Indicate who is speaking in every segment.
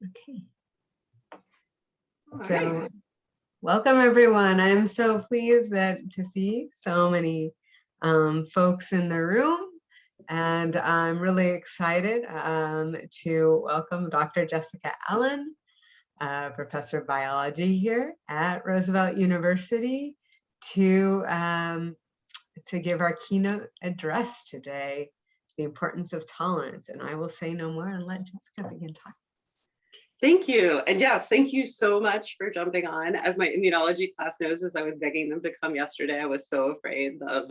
Speaker 1: Okay.
Speaker 2: All
Speaker 1: So,
Speaker 2: right.
Speaker 1: welcome everyone. I'm so pleased to see so many folks in the room, and I'm really excited to welcome Dr. Jessica Allen, professor of biology here at Roosevelt University, to give our keynote address today, the importance of tolerance. And I will say no more and let Jessica begin talking.
Speaker 2: Thank you. And yes, thank you so much for jumping on. As my immunology class knows, as I was begging them to come yesterday, I was so afraid of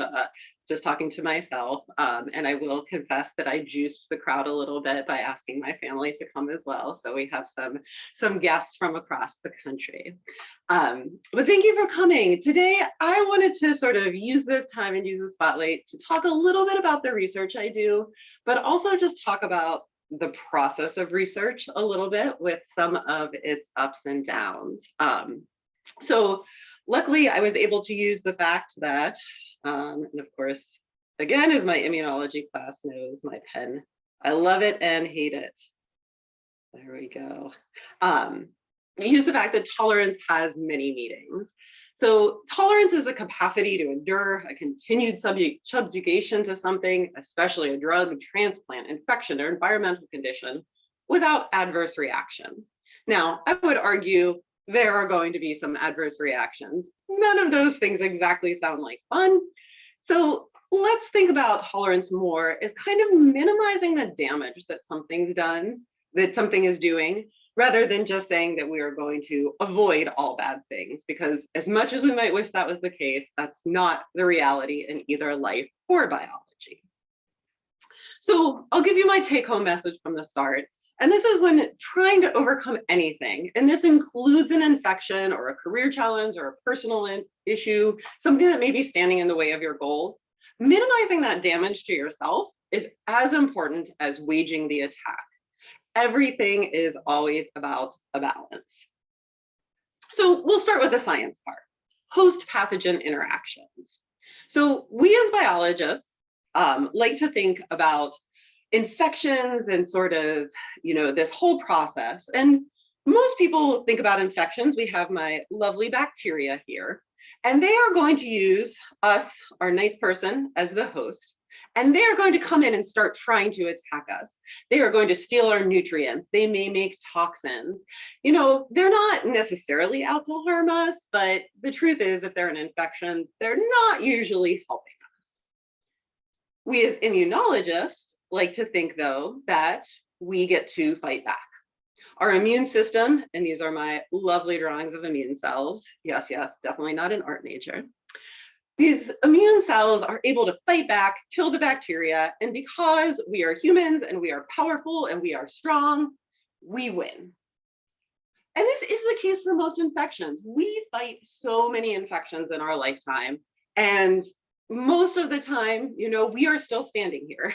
Speaker 2: just talking to myself. And I will confess that I juiced the crowd a little bit by asking my family to come as well. So we have some guests from across the country. But thank you for coming. Today, I wanted to sort of use this time and use the spotlight to talk a little bit about the research I do, but also just talk about the process of research a little bit with some of its ups and downs. So luckily I was able to use the fact that, and of course, again, as my immunology class knows, my pen, I love it and hate it. There we go. Use the fact that tolerance has many meanings. So tolerance is a capacity to endure a continued subjugation to something, especially a drug, transplant, infection, or environmental condition, without adverse reaction. Now, I would argue there are going to be some adverse reactions. None of those things exactly sound like fun. So let's think about tolerance more as kind of minimizing the damage that something is doing, rather than just saying that we are going to avoid all bad things, because as much as we might wish that was the case, that's not the reality in either life or biology. So I'll give you my take-home message from the start. And this is when trying to overcome anything, and this includes an infection or a career challenge or a personal issue, something that may be standing in the way of your goals, minimizing that damage to yourself is as important as waging the attack. Everything is always about a balance. So we'll start with the science part, host-pathogen interactions. So we as biologists like to think about infections and sort of, this whole process. And most people think about infections. We have my lovely bacteria here, and they are going to use us, our nice person, as the host. And they are going to come in and start trying to attack us. They are going to steal our nutrients. They may make toxins. They're not necessarily out to harm us, but the truth is, if they're an infection, they're not usually helping us. We as immunologists like to think, though, that we get to fight back. Our immune system, and these are my lovely drawings of immune cells. Yes, definitely not an art major. These immune cells are able to fight back, kill the bacteria, and because we are humans and we are powerful and we are strong, we win. And this is the case for most infections. We fight so many infections in our lifetime, and most of the time, we are still standing here.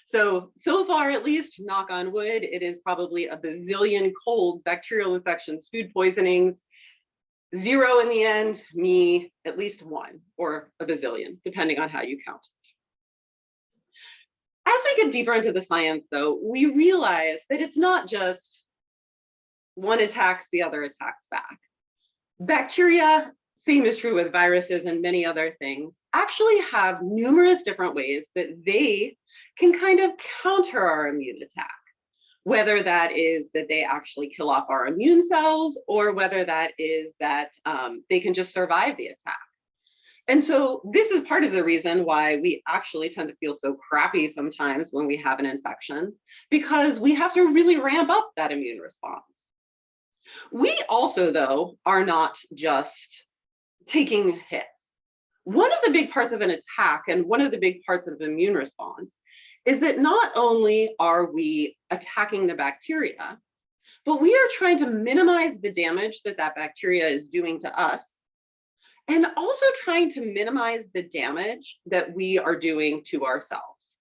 Speaker 2: So far, at least, knock on wood, it is probably a bazillion colds, bacterial infections, food poisonings, 0 in the end, me, at least 1 or a bazillion, depending on how you count. As we get deeper into the science, though, we realize that it's not just one attacks, the other attacks back. Bacteria, same is true with viruses and many other things, actually have numerous different ways that they can kind of counter our immune attack. Whether that is that they actually kill off our immune cells, or whether that is that they can just survive the attack. And so this is part of the reason why we actually tend to feel so crappy sometimes when we have an infection, because we have to really ramp up that immune response. We also, though, are not just taking hits. One of the big parts of an attack and one of the big parts of the immune response is that not only are we attacking the bacteria, but we are trying to minimize the damage that bacteria is doing to us, and also trying to minimize the damage that we are doing to ourselves.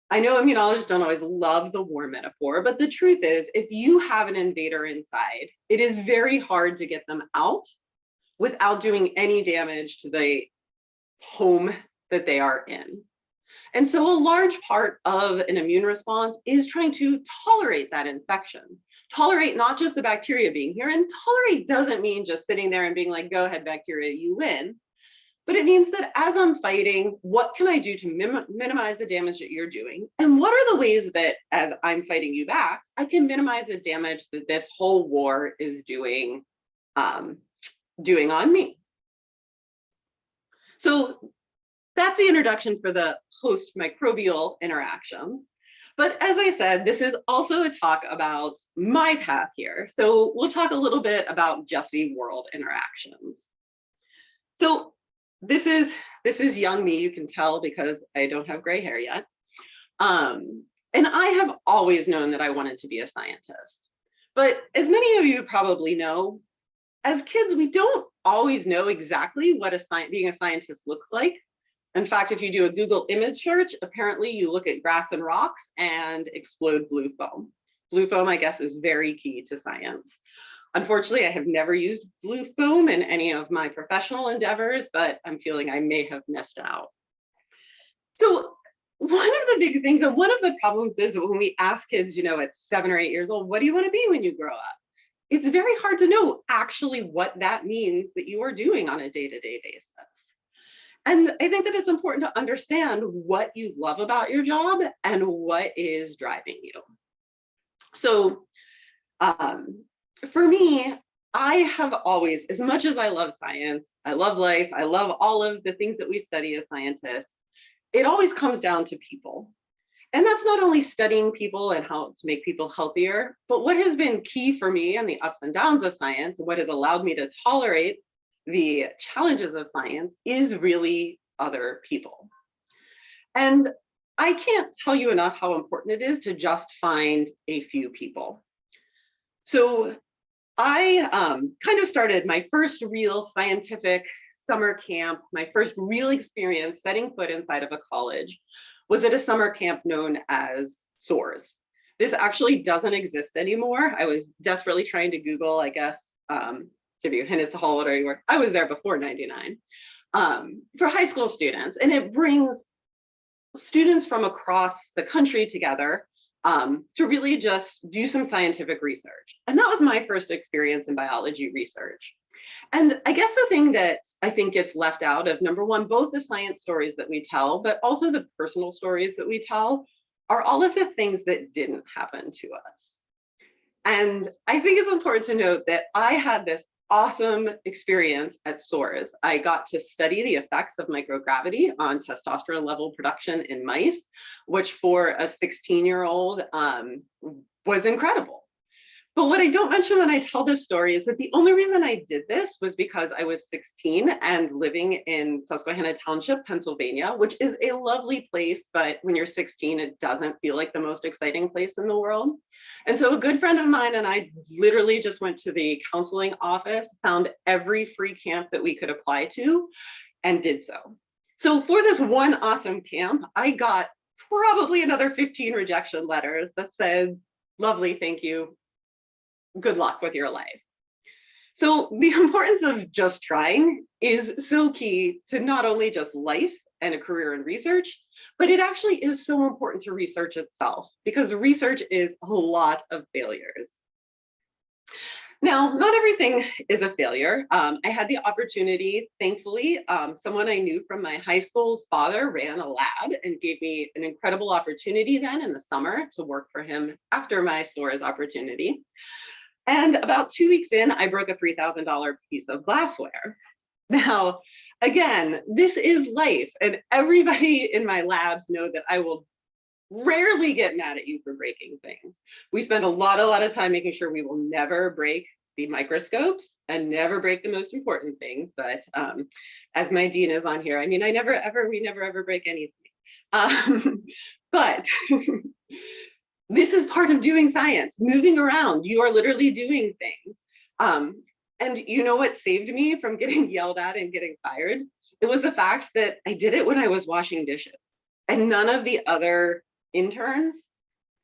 Speaker 2: I know immunologists don't always love the war metaphor, but the truth is, if you have an invader inside, it is very hard to get them out without doing any damage to the home that they are in. And so a large part of an immune response is trying to tolerate that infection, tolerate not just the bacteria being here, and tolerate doesn't mean just sitting there and being like, go ahead, bacteria, you win. But it means that as I'm fighting, what can I do to minimize the damage that you're doing? And what are the ways that as I'm fighting you back, I can minimize the damage that this whole war is doing on me? So that's the introduction for the host microbial interactions. But as I said, this is also a talk about my path here. So we'll talk a little bit about just the world interactions. So this is young me, you can tell because I don't have gray hair yet. And I have always known that I wanted to be a scientist. But as many of you probably know, as kids, we don't always know exactly what being a scientist looks like. In fact, if you do a Google image search, apparently you look at grass and rocks and explode blue foam. Blue foam, I guess, is very key to science. Unfortunately, I have never used blue foam in any of my professional endeavors, but I'm feeling I may have missed out. So one of the big things, and one of the problems is when we ask kids, at 7 or 8 years old, what do you want to be when you grow up? It's very hard to know actually what that means that you are doing on a day-to-day basis. And I think that it's important to understand what you love about your job and what is driving you. So for me, I have always, as much as I love science, I love life, I love all of the things that we study as scientists, it always comes down to people. And that's not only studying people and how to make people healthier, but what has been key for me and the ups and downs of science, and what has allowed me to tolerate the challenges of science is really other people. And I can't tell you enough how important it is to just find a few people. So I kind of started my first real scientific summer camp, my first real experience setting foot inside of a college was at a summer camp known as SOARS. This actually doesn't exist anymore. I was desperately trying to Google, I guess, give you a hint as to how old you were. I was there before '99 for high school students, and it brings students from across the country together to really just do some scientific research. And that was my first experience in biology research. And I guess the thing that I think gets left out of, number one, both the science stories that we tell, but also the personal stories that we tell, are all of the things that didn't happen to us. And I think it's important to note that I had this awesome experience at SOARS. I got to study the effects of microgravity on testosterone level production in mice, which for a 16-year-old was incredible. But what I don't mention when I tell this story is that the only reason I did this was because I was 16 and living in Susquehanna Township, Pennsylvania, which is a lovely place, but when you're 16, it doesn't feel like the most exciting place in the world. And so a good friend of mine and I literally just went to the counseling office, found every free camp that we could apply to, and did so. So for this one awesome camp, I got probably another 15 rejection letters that said, lovely, thank you. Good luck with your life. So the importance of just trying is so key to not only just life and a career in research, but it actually is so important to research itself because research is a lot of failures. Now, not everything is a failure. I had the opportunity, thankfully, someone I knew from my high school's father ran a lab and gave me an incredible opportunity then in the summer to work for him after my SOARS opportunity. And about 2 weeks in, I broke a $3,000 piece of glassware. Now, again, this is life, and everybody in my labs know that I will rarely get mad at you for breaking things. We spend a lot of time making sure we will never break the microscopes and never break the most important things. But as my dean is on here, I mean, we never ever break anything. But this is part of doing science, moving around. You are literally doing things. And you know what saved me from getting yelled at and getting fired? It was the fact that I did it when I was washing dishes. And none of the other interns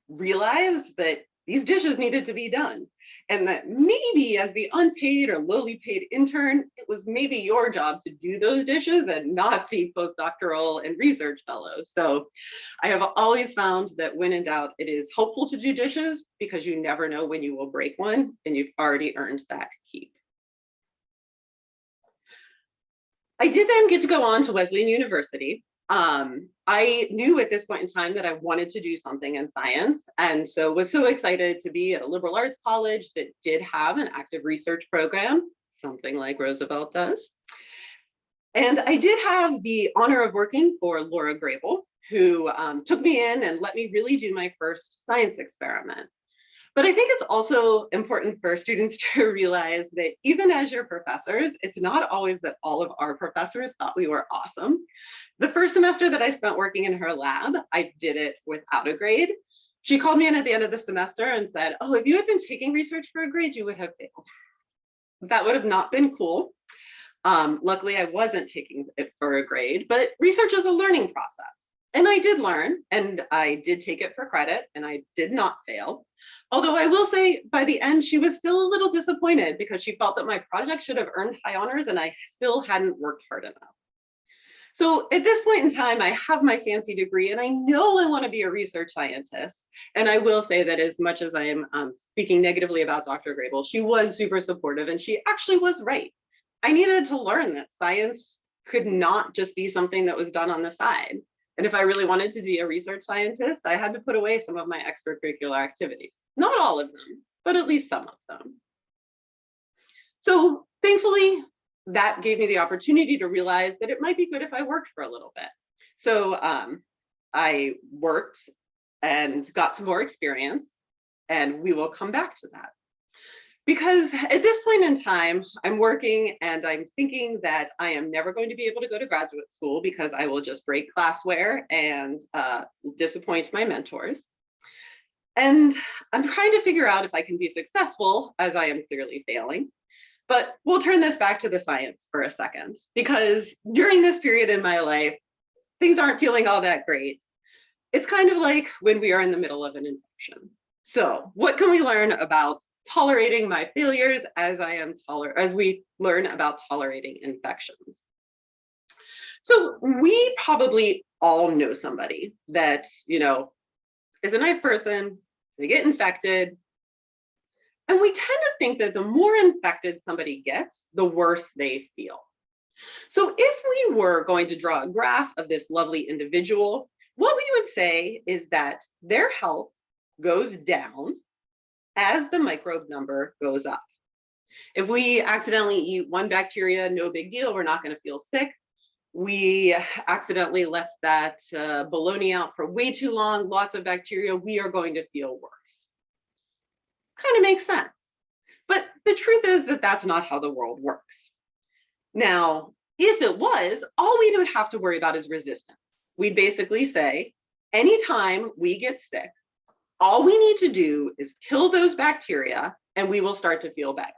Speaker 2: realized that these dishes needed to be done. And that maybe as the unpaid or lowly paid intern, it was maybe your job to do those dishes and not the postdoctoral and research fellows. So I have always found that when in doubt, it is helpful to do dishes because you never know when you will break one and you've already earned that keep. I did then get to go on to Wesleyan University. I knew at this point in time that I wanted to do something in science, and so was so excited to be at a liberal arts college that did have an active research program, something like Roosevelt does. And I did have the honor of working for Laura Grable, who took me in and let me really do my first science experiment. But I think it's also important for students to realize that even as your professors, it's not always that all of our professors thought we were awesome. The first semester that I spent working in her lab, I did it without a grade. She called me in at the end of the semester and said, oh, if you had been taking research for a grade, you would have failed. That would have not been cool. Luckily, I wasn't taking it for a grade, but research is a learning process. And I did learn, and I did take it for credit, and I did not fail. Although I will say by the end, she was still a little disappointed because she felt that my project should have earned high honors and I still hadn't worked hard enough. So at this point in time, I have my fancy degree and I know I want to be a research scientist. And I will say that as much as I am speaking negatively about Dr. Grable, she was super supportive and she actually was right. I needed to learn that science could not just be something that was done on the side. And if I really wanted to be a research scientist, I had to put away some of my extracurricular activities. Not all of them, but at least some of them. So thankfully, that gave me the opportunity to realize that it might be good if I worked for a little bit. So I worked and got some more experience, and we will come back to that. Because at this point in time, I'm working and I'm thinking that I am never going to be able to go to graduate school because I will just break classware and disappoint my mentors. And I'm trying to figure out if I can be successful, as I am clearly failing. But we'll turn this back to the science for a second, because during this period in my life, things aren't feeling all that great. It's kind of like when we are in the middle of an infection. So what can we learn about tolerating my failures as we learn about tolerating infections? So we probably all know somebody that, is a nice person, they get infected, and we tend to think that the more infected somebody gets, the worse they feel. So if we were going to draw a graph of this lovely individual, what we would say is that their health goes down as the microbe number goes up. If we accidentally eat one bacteria, no big deal, we're not going to feel sick. We accidentally left that bologna out for way too long, lots of bacteria, we are going to feel worse. Kind of makes sense. But the truth is that that's not how the world works. Now, if it was, all we would have to worry about is resistance. We'd basically say, anytime we get sick, all we need to do is kill those bacteria and we will start to feel better.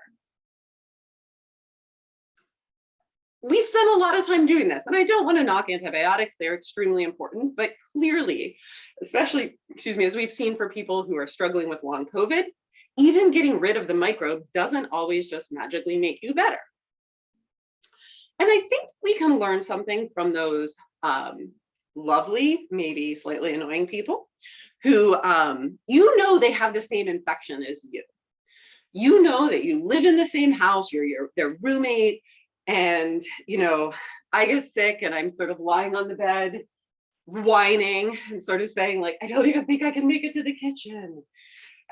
Speaker 2: We've spent a lot of time doing this, and I don't want to knock antibiotics, they're extremely important, but clearly, especially, as we've seen for people who are struggling with long COVID, even getting rid of the microbe doesn't always just magically make you better. And I think we can learn something from those lovely, maybe slightly annoying people who they have the same infection as you. You know that you live in the same house, you're their roommate, and I get sick and I'm sort of lying on the bed, whining and sort of saying like, I don't even think I can make it to the kitchen.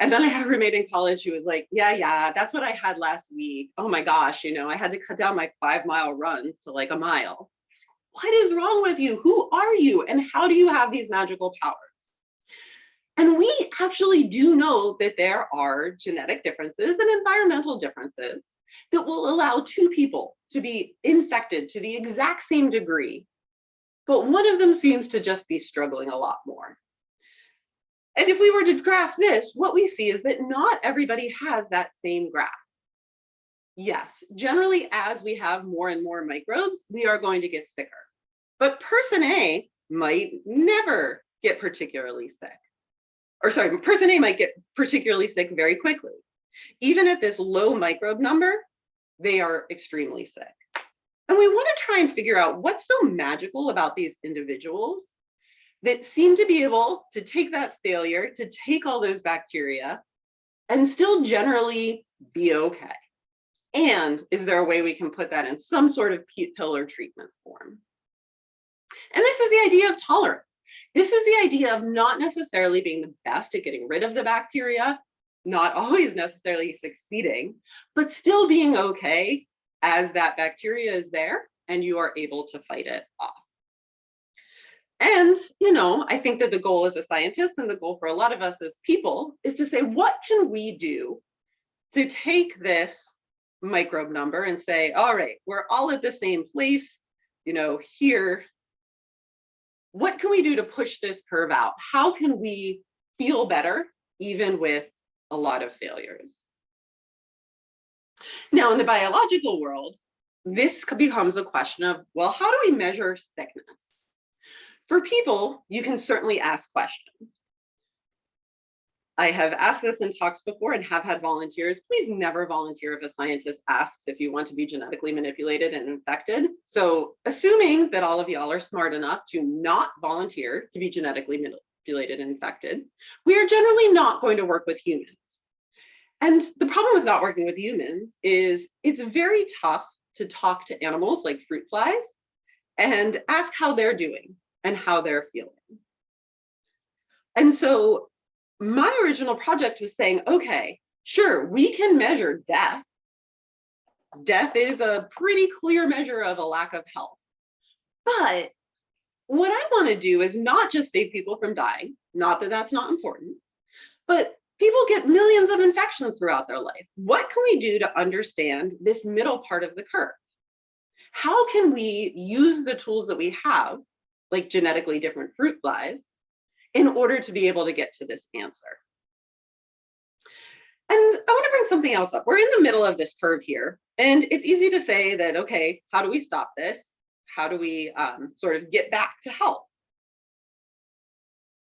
Speaker 2: And then I had a roommate in college who was like, yeah, that's what I had last week. Oh my gosh, I had to cut down my 5-mile runs to like a mile. What is wrong with you? Who are you? And how do you have these magical powers? And we actually do know that there are genetic differences and environmental differences that will allow two people to be infected to the exact same degree, but one of them seems to just be struggling a lot more. And if we were to graph this, what we see is that not everybody has that same graph. Yes, generally, as we have more and more microbes, we are going to get sicker. But person A might never get particularly sick. person A might get particularly sick very quickly. Even at this low microbe number, they are extremely sick. And we want to try and figure out what's so magical about these individuals that seem to be able to take that failure, to take all those bacteria, and still generally be okay. And is there a way we can put that in some sort of pill or treatment form? And this is the idea of tolerance. This is the idea of not necessarily being the best at getting rid of the bacteria, not always necessarily succeeding, but still being okay as that bacteria is there and you are able to fight it off. And, I think that the goal as a scientist and the goal for a lot of us as people is to say, what can we do to take this microbe number and say, all right, we're all at the same place, here. What can we do to push this curve out? How can we feel better, even with a lot of failures? Now, in the biological world, this becomes a question of, well, how do we measure sickness? For people, you can certainly ask questions. I have asked this in talks before and have had volunteers. Please never volunteer if a scientist asks if you want to be genetically manipulated and infected. So assuming that all of y'all are smart enough to not volunteer to be genetically manipulated and infected, we are generally not going to work with humans. And the problem with not working with humans is it's very tough to talk to animals like fruit flies and ask how they're doing and how they're feeling. And so my original project was saying, okay, sure, we can measure death. Death is a pretty clear measure of a lack of health. But what I want to do is not just save people from dying, not that that's not important, but people get millions of infections throughout their life. What can we do to understand this middle part of the curve? How can we use the tools that we have, like genetically different fruit flies, in order to be able to get to this answer? And I want to bring something else up. We're in the middle of this curve here, and it's easy to say that, okay, how do we stop this? How do we sort of get back to health?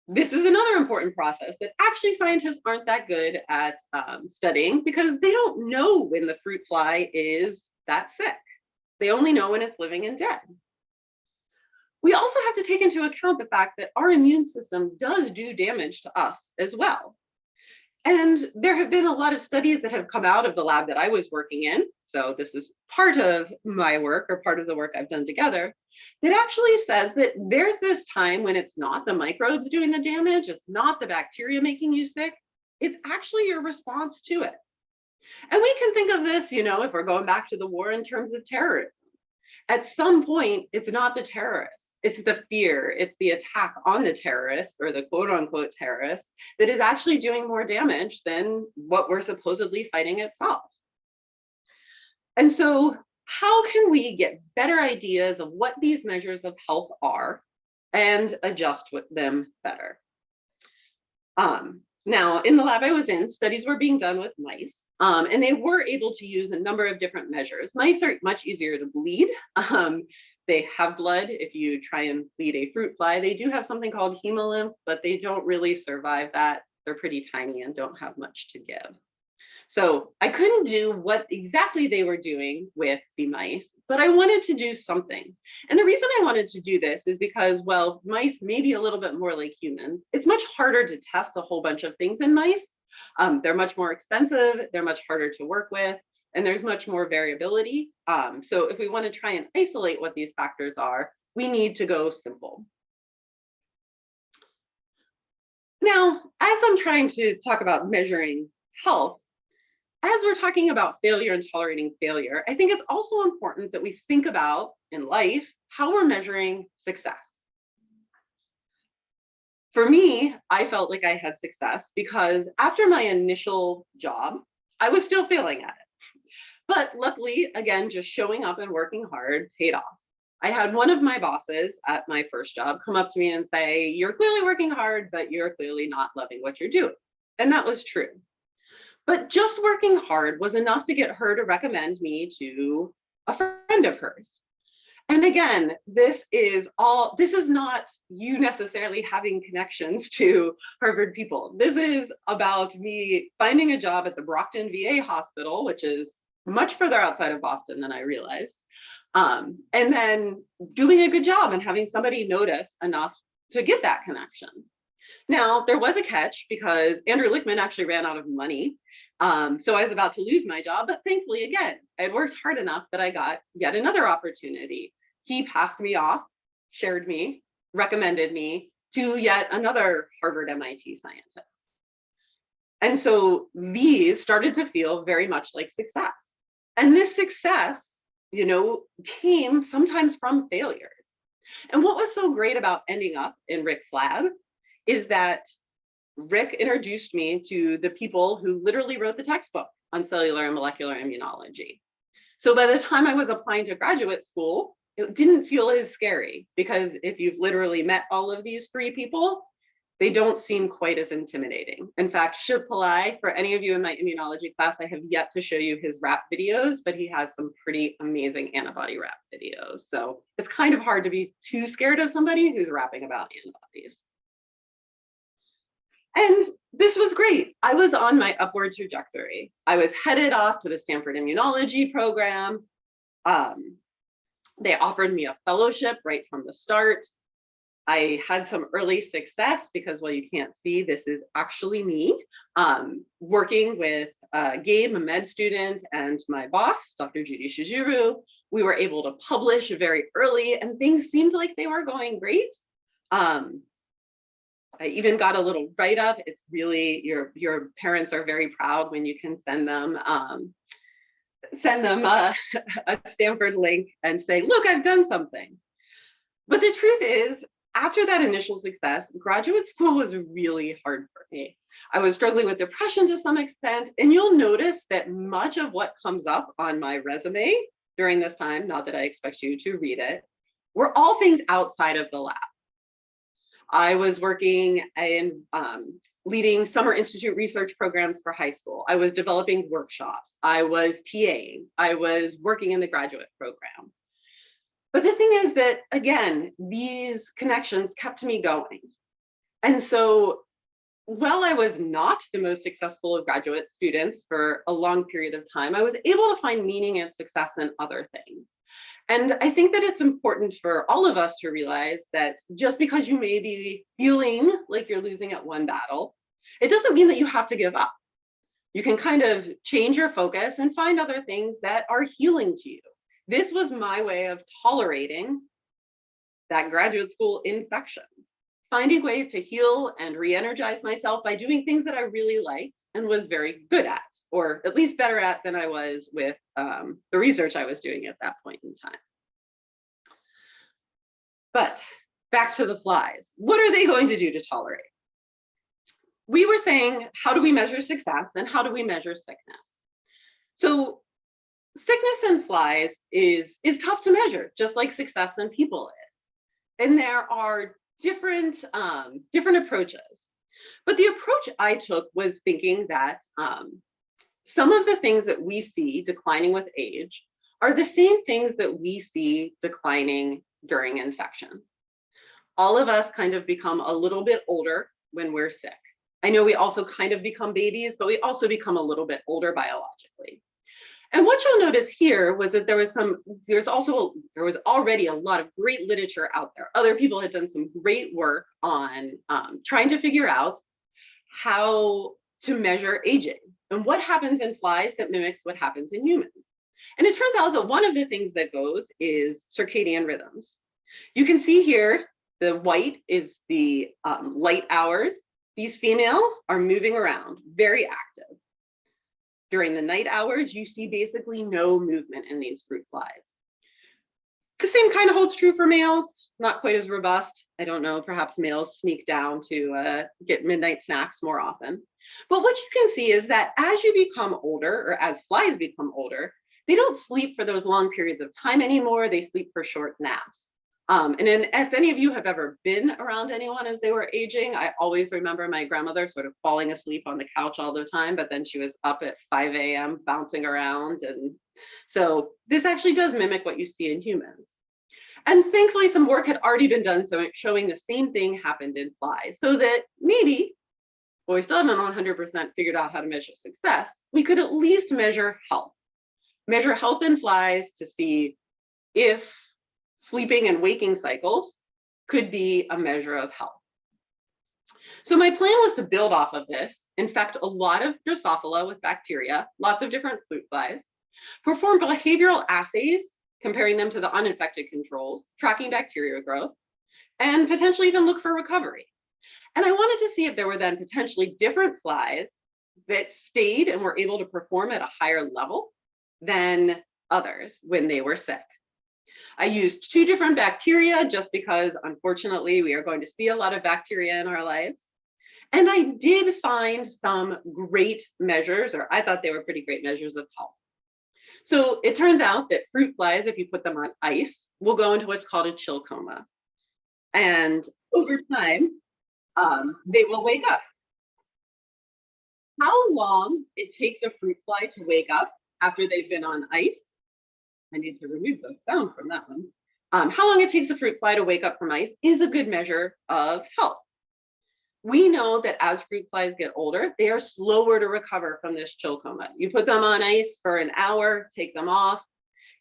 Speaker 2: This is another important process that actually scientists aren't that good at studying, because they don't know when the fruit fly is that sick. They only know when it's living and dead. We also have to take into account the fact that our immune system does do damage to us as well. And there have been a lot of studies that have come out of the lab that I was working in. So this is part of my work, or part of the work I've done together, that actually says that there's this time when it's not the microbes doing the damage, it's not the bacteria making you sick, it's actually your response to it. And we can think of this, if we're going back to the war, in terms of terrorism. At some point, it's not the terrorists. It's the fear, it's the attack on the terrorists, or the quote unquote terrorists, that is actually doing more damage than what we're supposedly fighting itself. And so how can we get better ideas of what these measures of health are and adjust with them better? Now, in the lab I was in, studies were being done with mice, and they were able to use a number of different measures. Mice are much easier to bleed. They have blood. If you try and bleed a fruit fly, they do have something called hemolymph, but they don't really survive that. They're pretty tiny and don't have much to give. So I couldn't do what exactly they were doing with the mice, but I wanted to do something. And the reason I wanted to do this is because, well, mice may be a little bit more like humans. It's much harder to test a whole bunch of things in mice. They're much more expensive, they're much harder to work with, and there's much more variability. So if we want to try and isolate what these factors are, we need to go simple. Now, as I'm trying to talk about measuring health, as we're talking about failure and tolerating failure, I think it's also important that we think about, in life, how we're measuring success. For me, I felt like I had success because after my initial job, I was still failing at it. But luckily, again, just showing up and working hard paid off. I had one of my bosses at my first job come up to me and say, "You're clearly working hard, but you're clearly not loving what you're doing." And that was true. But just working hard was enough to get her to recommend me to a friend of hers. And again, this is not you necessarily having connections to Harvard people. This is about me finding a job at the Brockton VA hospital, which is much further outside of Boston than I realized. And then doing a good job and having somebody notice enough to get that connection. Now, there was a catch because Andrew Lichtman actually ran out of money. So I was about to lose my job, but thankfully, again, I worked hard enough that I got yet another opportunity. He passed me off, shared me, recommended me to yet another Harvard MIT scientist. And so these started to feel very much like success. And this success, came sometimes from failures. And what was so great about ending up in Rick's lab is that Rick introduced me to the people who literally wrote the textbook on cellular and molecular immunology. So by the time I was applying to graduate school, it didn't feel as scary because if you've literally met all of these three people, they don't seem quite as intimidating. In fact, Shiv Pillai, for any of you in my immunology class, I have yet to show you his rap videos, but he has some pretty amazing antibody rap videos. So it's kind of hard to be too scared of somebody who's rapping about antibodies. And this was great. I was on my upward trajectory. I was headed off to the Stanford Immunology program. They offered me a fellowship right from the start. I had some early success because, well, you can't see, this is actually me working with Gabe, a med student, and my boss, Dr. Judy Shizuru. We were able to publish very early and things seemed like they were going great. I even got a little write-up. It's really, your parents are very proud when you can send them a Stanford link and say, look, I've done something. But the truth is, after that initial success, graduate school was really hard for me. I was struggling with depression to some extent, and you'll notice that much of what comes up on my resume during this time, not that I expect you to read it, were all things outside of the lab. I was working in leading summer institute research programs for high school. I was developing workshops. I was TAing. I was working in the graduate program. But the thing is that, again, these connections kept me going. And so while I was not the most successful of graduate students for a long period of time, I was able to find meaning and success in other things. And I think that it's important for all of us to realize that just because you may be feeling like you're losing at one battle, it doesn't mean that you have to give up. You can kind of change your focus and find other things that are healing to you. This was my way of tolerating that graduate school infection, finding ways to heal and re-energize myself by doing things that I really liked and was very good at, or at least better at than I was with the research I was doing at that point in time. But back to the flies. What are they going to do to tolerate? We were saying, how do we measure success and how do we measure sickness? So sickness in flies is tough to measure, just like success in people is. And there are different approaches. But the approach I took was thinking that some of the things that we see declining with age are the same things that we see declining during infection. All of us kind of become a little bit older when we're sick. I know we also kind of become babies, but we also become a little bit older biologically. And what you'll notice here was that there was already a lot of great literature out there. Other people had done some great work on trying to figure out how to measure aging and what happens in flies that mimics what happens in humans. And it turns out that one of the things that goes is circadian rhythms. You can see here, the white is the light hours. These females are moving around, very active. During the night hours, you see basically no movement in these fruit flies. The same kind of holds true for males, not quite as robust. I don't know, perhaps males sneak down to get midnight snacks more often. But what you can see is that as you become older, or as flies become older, they don't sleep for those long periods of time anymore. They sleep for short naps. And then if any of you have ever been around anyone as they were aging, I always remember my grandmother sort of falling asleep on the couch all the time, but then she was up at 5 a.m. bouncing around. And so this actually does mimic what you see in humans. And thankfully, some work had already been done showing the same thing happened in flies, so that maybe, well, we still haven't 100% figured out how to measure success, we could at least measure health. Measure health in flies to see if sleeping and waking cycles could be a measure of health. So my plan was to build off of this, infect a lot of Drosophila with bacteria, lots of different fruit flies, perform behavioral assays, comparing them to the uninfected controls, tracking bacteria growth, and potentially even look for recovery. And I wanted to see if there were then potentially different flies that stayed and were able to perform at a higher level than others when they were sick. I used 2 different bacteria just because, unfortunately, we are going to see a lot of bacteria in our lives. And I did find some great measures, or I thought they were pretty great measures of health. So it turns out that fruit flies, if you put them on ice, will go into what's called a chill coma. And over time, they will wake up. How long it takes a fruit fly to wake up after they've been on ice, I need to remove the sound from that one. How long it takes a fruit fly to wake up from ice is a good measure of health. We know that as fruit flies get older, they are slower to recover from this chill coma. You put them on ice for an hour, take them off.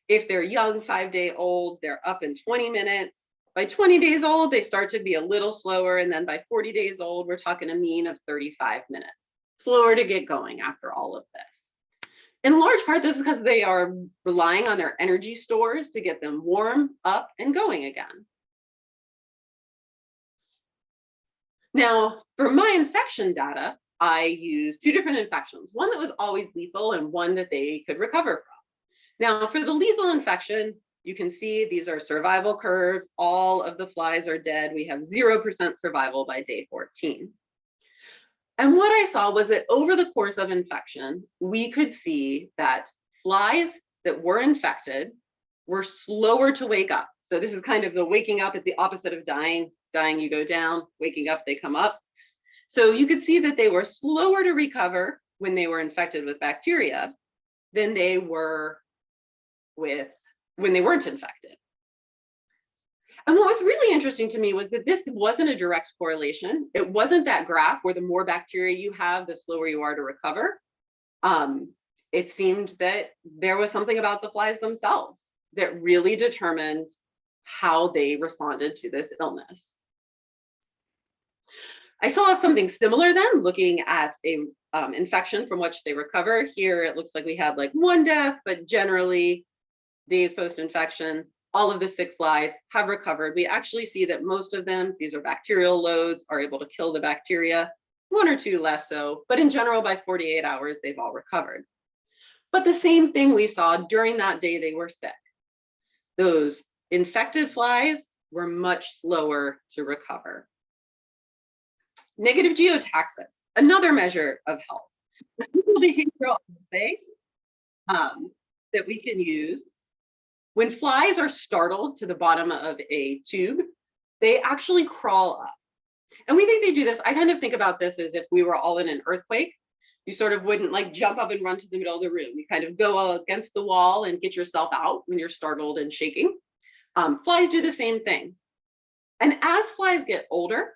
Speaker 2: If they're young, 5-day-old, they're up in 20 minutes. By 20 days old, they start to be a little slower. And then by 40 days old, we're talking a mean of 35 minutes. Slower to get going after all of this. In large part, this is because they are relying on their energy stores to get them warm up and going again. Now, for my infection data, I used 2 different infections, one that was always lethal and one that they could recover from. Now, for the lethal infection, you can see these are survival curves. All of the flies are dead. We have 0% survival by day 14. And what I saw was that over the course of infection, we could see that flies that were infected were slower to wake up. So this is kind of the waking up. It's the opposite of dying. Dying, you go down. Waking up, they come up. So you could see that they were slower to recover when they were infected with bacteria than they were when they weren't infected. And what was really interesting to me was that this wasn't a direct correlation. It wasn't that graph where the more bacteria you have, the slower you are to recover. It seemed that there was something about the flies themselves that really determined how they responded to this illness. I saw something similar then, looking at a infection from which they recover. Here, it looks like we had like 1 death, but generally, days post-infection, all of the sick flies have recovered. We actually see that most of them, these are bacterial loads, are able to kill the bacteria, 1 or 2 less so, but in general, by 48 hours, they've all recovered. But the same thing we saw during that day they were sick. Those infected flies were much slower to recover. Negative geotaxis, another measure of health. A simple behavioral assay that we can use. When flies are startled to the bottom of a tube, they actually crawl up. And we think they do this. I kind of think about this as if we were all in an earthquake. You sort of wouldn't like jump up and run to the middle of the room. You kind of go against the wall and get yourself out when you're startled and shaking. Flies do the same thing. And as flies get older,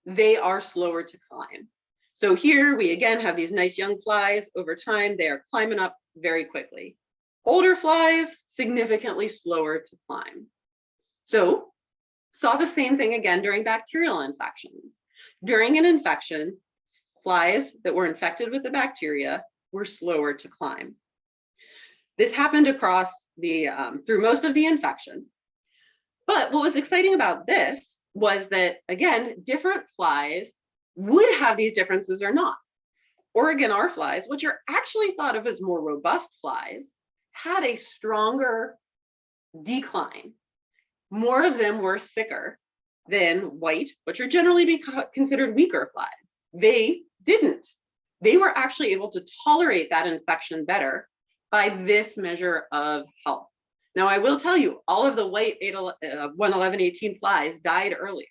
Speaker 2: they are slower to climb. So here we again have these nice young flies. Over time, they are climbing up very quickly. Older flies, significantly slower to climb. So saw the same thing again during bacterial infections. During an infection, flies that were infected with the bacteria were slower to climb. This happened across the through most of the infection. But what was exciting about this was that, again, different flies would have these differences or not. Oregon R flies, which are actually thought of as more robust flies, had a stronger decline. More of them were sicker than white, which are generally considered weaker flies. They didn't. They were actually able to tolerate that infection better by this measure of health. Now, I will tell you, all of the white 11118 flies died earlier.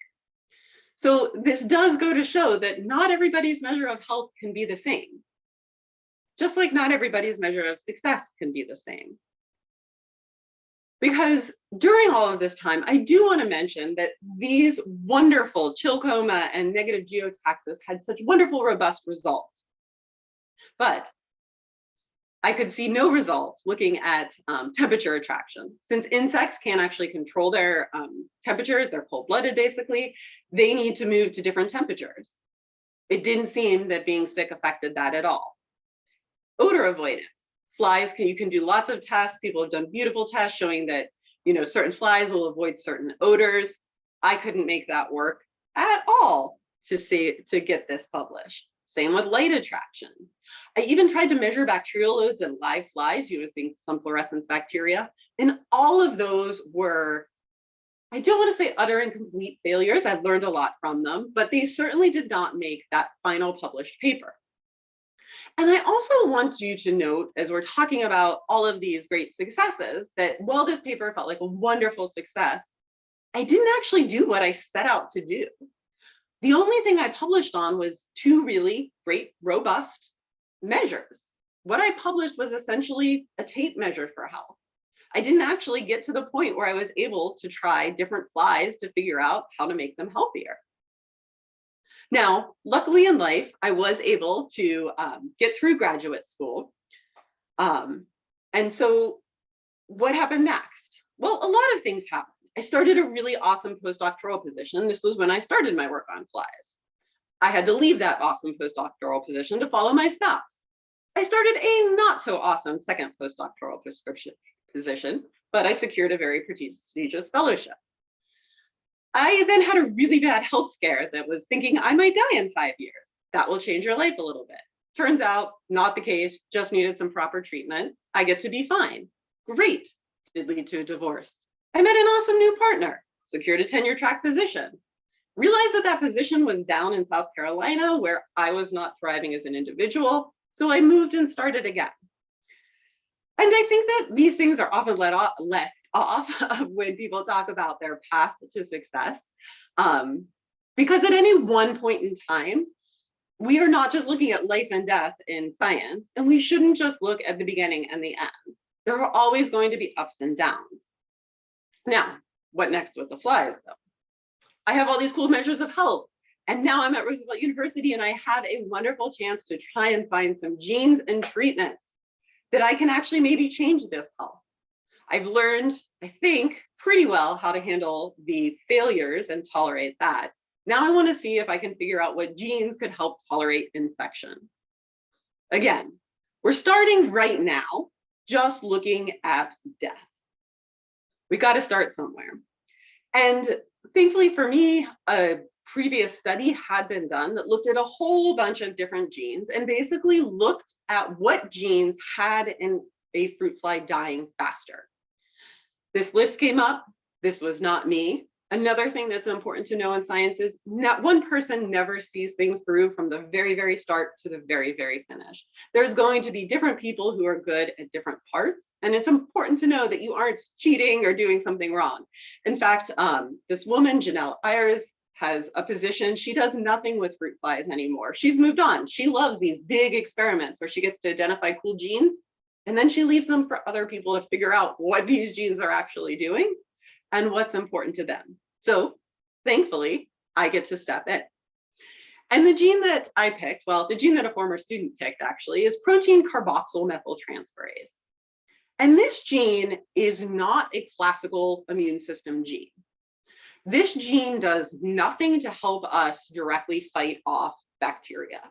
Speaker 2: So this does go to show that not everybody's measure of health can be the same. Just like not everybody's measure of success can be the same. Because during all of this time, I do want to mention that these wonderful Chilcoma and negative geotaxis had such wonderful, robust results. But I could see no results looking at temperature attraction. Since insects can't actually control their temperatures, they're cold-blooded basically, they need to move to different temperatures. It didn't seem that being sick affected that at all. Odor avoidance. Flies, you can do lots of tests. People have done beautiful tests showing that certain flies will avoid certain odors. I couldn't make that work at all to get this published. Same with light attraction. I even tried to measure bacterial loads in live flies using some fluorescence bacteria, and all of those were, I don't want to say utter and complete failures. I've learned a lot from them, but they certainly did not make that final published paper. And I also want you to note, as we're talking about all of these great successes, that while this paper felt like a wonderful success, I didn't actually do what I set out to do. The only thing I published on was 2 really great, robust measures. What I published was essentially a tape measure for health. I didn't actually get to the point where I was able to try different flies to figure out how to make them healthier. Now, luckily in life, I was able to get through graduate school. And so what happened next? Well, a lot of things happened. I started a really awesome postdoctoral position. This was when I started my work on flies. I had to leave that awesome postdoctoral position to follow my spouse. I started a not so awesome second postdoctoral position, but I secured a very prestigious fellowship. I then had a really bad health scare that was thinking I might die in 5 years. That will change your life a little bit. Turns out, not the case, just needed some proper treatment. I get to be fine. Great. Did lead to a divorce. I met an awesome new partner, secured a tenure track position. Realized that that position was down in South Carolina where I was not thriving as an individual, so I moved and started again. And I think that these things are often left off when people talk about their path to success. Because at any one point in time, we are not just looking at life and death in science, and we shouldn't just look at the beginning and the end. There are always going to be ups and downs. Now, what next with the flies, though? I have all these cool measures of health, and now I'm at Roosevelt University, and I have a wonderful chance to try and find some genes and treatments that I can actually maybe change this health. I've learned, I think, pretty well how to handle the failures and tolerate that. Now I want to see if I can figure out what genes could help tolerate infection. Again, we're starting right now just looking at death. We got to start somewhere. And thankfully for me, a previous study had been done that looked at a whole bunch of different genes and basically looked at what genes had a fruit fly dying faster. This list came up. This was not me. Another thing that's important to know in science is not one person never sees things through from the very, very start to the very, very finish. There's going to be different people who are good at different parts. And it's important to know that you aren't cheating or doing something wrong. In fact, this woman, Janelle Ayers, has a position. She does nothing with fruit flies anymore. She's moved on. She loves these big experiments where she gets to identify cool genes, and then she leaves them for other people to figure out what these genes are actually doing and what's important to them. So thankfully, I get to step in. And the gene that I picked, well, the gene that a former student picked actually, is protein carboxyl methyltransferase. And this gene is not a classical immune system gene. This gene does nothing to help us directly fight off bacteria.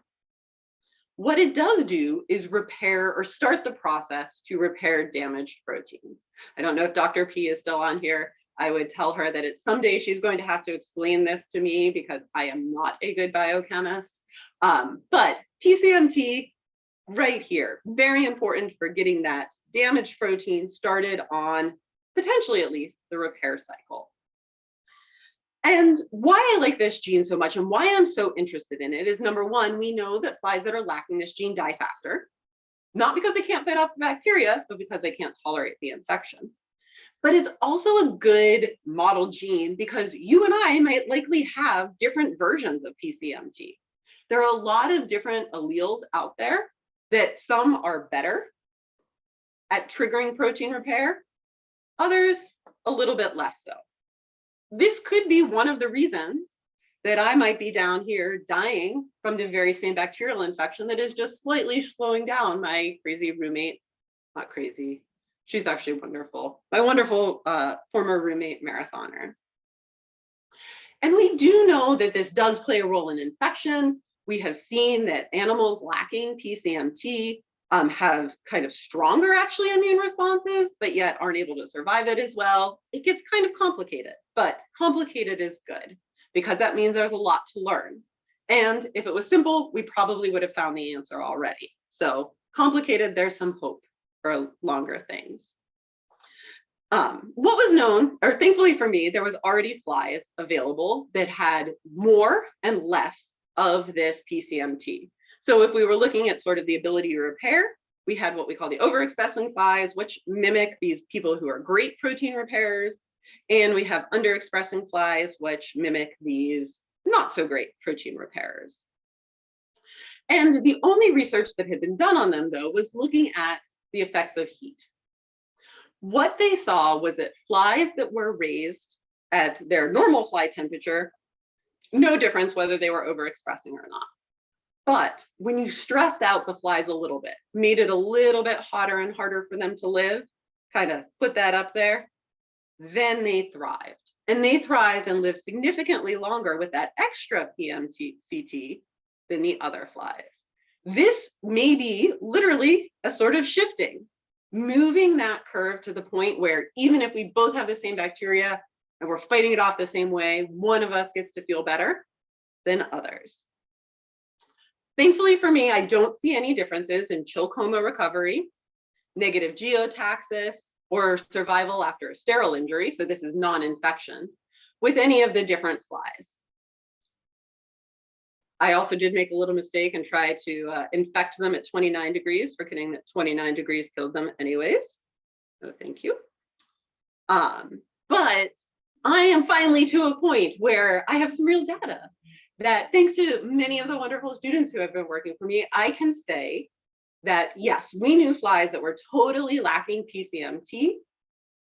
Speaker 2: What it does do is repair or start the process to repair damaged proteins. I don't know if Dr. P is still on here. I would tell her that someday she's going to have to explain this to me because I am not a good biochemist. But PCMT right here, very important for getting that damaged protein started on potentially at least the repair cycle. And why I like this gene so much and why I'm so interested in it is, number one, we know that flies that are lacking this gene die faster, not because they can't fight off the bacteria, but because they can't tolerate the infection. But it's also a good model gene because you and I might likely have different versions of PCMT. There are a lot of different alleles out there that some are better at triggering protein repair, others a little bit less so. This could be one of the reasons that I might be down here dying from the very same bacterial infection that is just slightly slowing down my crazy roommate. Not crazy, she's actually wonderful. My wonderful former roommate marathoner. And we do know that this does play a role in infection. We have seen that animals lacking PCMT have kind of stronger actually immune responses, but yet aren't able to survive it as well. It gets kind of complicated, but complicated is good because that means there's a lot to learn. And if it was simple, we probably would have found the answer already. So complicated, there's some hope for longer things. What was known, or thankfully for me, there was already flies available that had more and less of this PCMT. So if we were looking at sort of the ability to repair, we had what we call the overexpressing flies, which mimic these people who are great protein repairers. And we have underexpressing flies, which mimic these not so great protein repairers. And the only research that had been done on them, though, was looking at the effects of heat. What they saw was that flies that were raised at their normal fly temperature, no difference whether they were overexpressing or not. But when you stressed out the flies a little bit, made it a little bit hotter and harder for them to live, kind of put that up there, then they thrived. And they thrived and lived significantly longer with that extra PMCT than the other flies. This may be literally a sort of shifting, moving that curve to the point where even if we both have the same bacteria and we're fighting it off the same way, one of us gets to feel better than others. Thankfully for me, I don't see any differences in chill coma recovery, negative geotaxis, or survival after a sterile injury, so this is non-infection, with any of the different flies. I also did make a little mistake and try to infect them at 29 degrees, forgetting that 29 degrees killed them anyways. So thank you. But I am finally to a point where I have some real data that, thanks to many of the wonderful students who have been working for me, I can say that yes, we knew flies that were totally lacking PCMT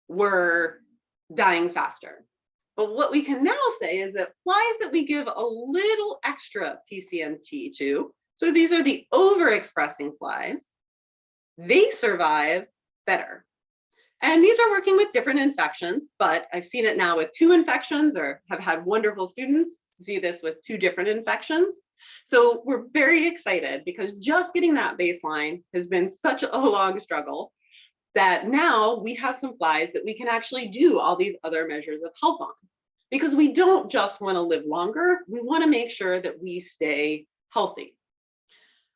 Speaker 2: were dying faster. But what we can now say is that flies that we give a little extra PCMT to, so these are the overexpressing flies, they survive better. And these are working with different infections, but I've seen it now with 2 infections, or have had wonderful students see this with 2 different infections. So we're very excited because just getting that baseline has been such a long struggle that now we have some flies that we can actually do all these other measures of health on. Because we don't just want to live longer, we want to make sure that we stay healthy.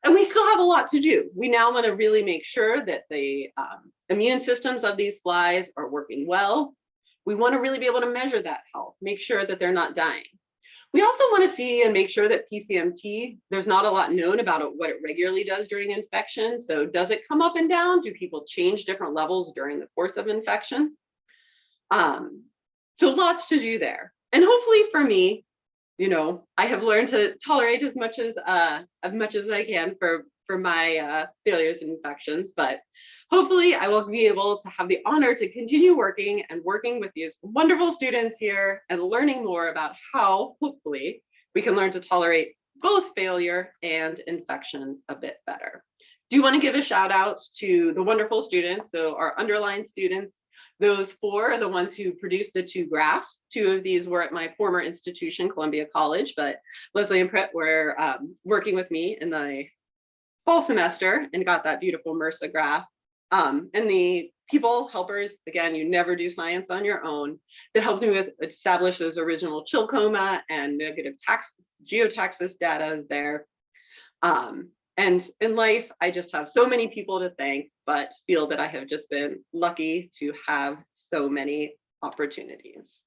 Speaker 2: And we still have a lot to do. We now want to really make sure that the immune systems of these flies are working well. We want to really be able to measure that health, make sure that they're not dying. We also want to see and make sure that PCMT, there's not a lot known about it, what it regularly does during infection. So does it come up and down? Do people change different levels during the course of infection? So lots to do there. And hopefully for me, you know, I have learned to tolerate as much as I can for my failures and infections, but hopefully I will be able to have the honor to continue working with these wonderful students here and learning more about how hopefully we can learn to tolerate both failure and infection a bit better. Do want to give a shout out to the wonderful students. So our underlined students, those 4 are the ones who produced the 2 graphs. 2 of these were at my former institution, Columbia College, but Leslie and Pritt were working with me in the fall semester and got that beautiful MRSA graph. And the people, helpers, again, you never do science on your own, that helped me with establish those original chill coma and negative geotaxis data is there. And in life, I just have so many people to thank, but feel that I have just been lucky to have so many opportunities.